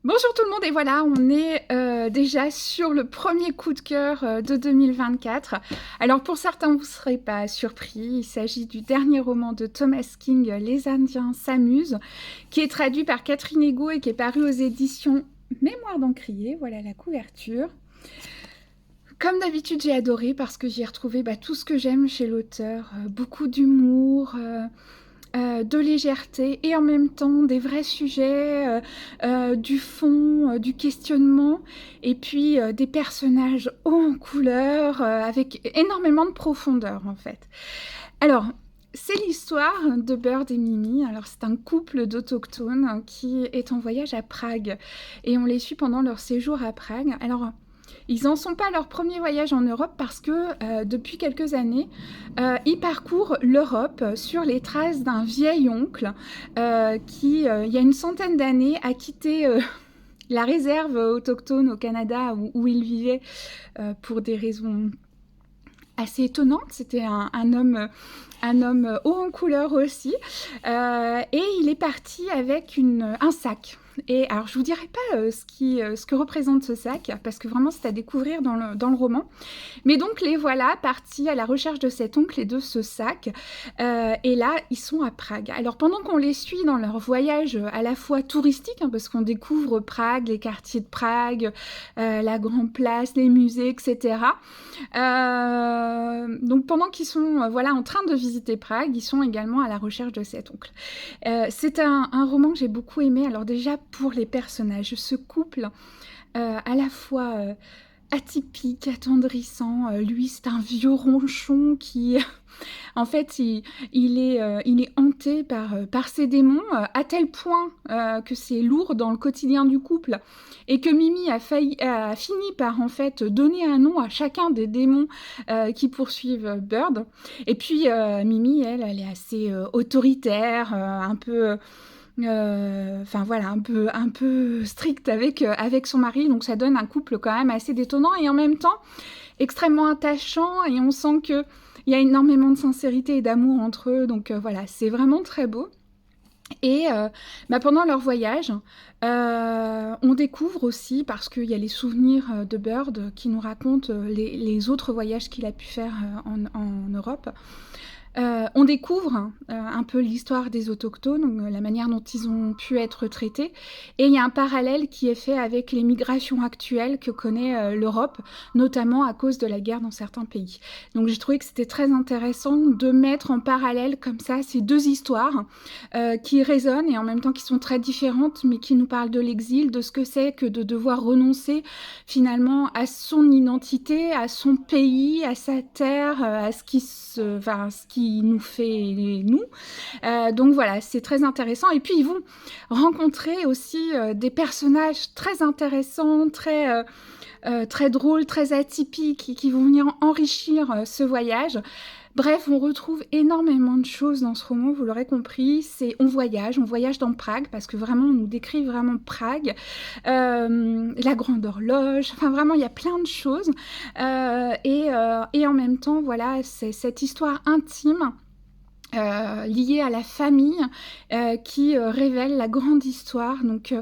Bonjour tout le monde et voilà, on est déjà sur le premier coup de cœur de 2024. Alors pour certains, vous ne serez pas surpris, il s'agit du dernier roman de Thomas King, Les Indiens s'amusent, qui est traduit par Catherine Egaud et qui est paru aux éditions Mémoire d'Encrier. Voilà la couverture. Comme d'habitude, j'ai adoré parce que j'y ai retrouvé tout ce que j'aime chez l'auteur, beaucoup d'humour, de légèreté et en même temps des vrais sujets, du fond, du questionnement et puis des personnages hauts en couleur avec énormément de profondeur en fait. Alors, c'est l'histoire de Bird et Mimi. Alors, c'est un couple d'autochtones qui est en voyage à Prague et on les suit pendant leur séjour à Prague. Alors, ils n'en sont pas à leur premier voyage en Europe parce que depuis quelques années, ils parcourent l'Europe sur les traces d'un vieil oncle qui, il y a une centaine d'années, a quitté la réserve autochtone au Canada où il vivait pour des raisons assez étonnantes. C'était un homme haut en couleur aussi, et il est parti avec un sac. Et alors, je vous dirai pas ce que représente ce sac, parce que vraiment, c'est à découvrir dans le roman. Mais donc, les voilà partis à la recherche de cet oncle et de ce sac. Et là, ils sont à Prague. Alors, pendant qu'on les suit dans leur voyage à la fois touristique, parce qu'on découvre Prague, les quartiers de Prague, la Grande Place, les musées, etc. Donc, pendant qu'ils sont en train de visiter Prague, ils sont également à la recherche de cet oncle. C'est un roman que j'ai beaucoup aimé. Alors déjà, pour les personnages, ce couple à la fois atypique, attendrissant. Lui, c'est un vieux ronchon qui, en fait, il est hanté par ses démons, à tel point que c'est lourd dans le quotidien du couple, et que Mimi a fini par, en fait, donner un nom à chacun des démons qui poursuivent Bird. Et puis, Mimi, elle est assez autoritaire, un peu... un peu stricte avec son mari, donc ça donne un couple quand même assez détonnant et en même temps extrêmement attachant, et on sent qu'il y a énormément de sincérité et d'amour entre eux, donc c'est vraiment très beau. Et pendant leur voyage, on découvre aussi, parce qu'il y a les souvenirs de Bird qui nous racontent les autres voyages qu'il a pu faire en Europe. On découvre un peu l'histoire des autochtones, donc, la manière dont ils ont pu être traités, et il y a un parallèle qui est fait avec les migrations actuelles que connaît l'Europe, notamment à cause de la guerre dans certains pays. Donc j'ai trouvé que c'était très intéressant de mettre en parallèle comme ça ces deux histoires qui résonnent et en même temps qui sont très différentes, mais qui nous parlent de l'exil, de ce que c'est que de devoir renoncer finalement à son identité, à son pays, à sa terre, à ce qui nous fait nous. Donc voilà, c'est très intéressant. Et puis ils vont rencontrer aussi des personnages très intéressants, très drôles, très atypiques, qui vont venir enrichir ce voyage. Bref, on retrouve énormément de choses dans ce roman, vous l'aurez compris. On voyage dans Prague, parce que vraiment, on nous décrit vraiment Prague, la grande horloge, enfin vraiment, il y a plein de choses. Et en même temps, voilà, c'est cette histoire intime liée à la famille qui révèle la grande histoire. Donc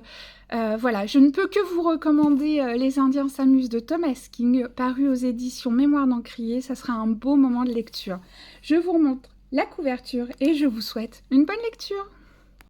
voilà, je ne peux que vous recommander Les Indiens s'amusent de Thomas King, paru aux éditions Mémoire d'Encrier. Ça sera un beau moment de lecture. Je vous remontre la couverture et je vous souhaite une bonne lecture.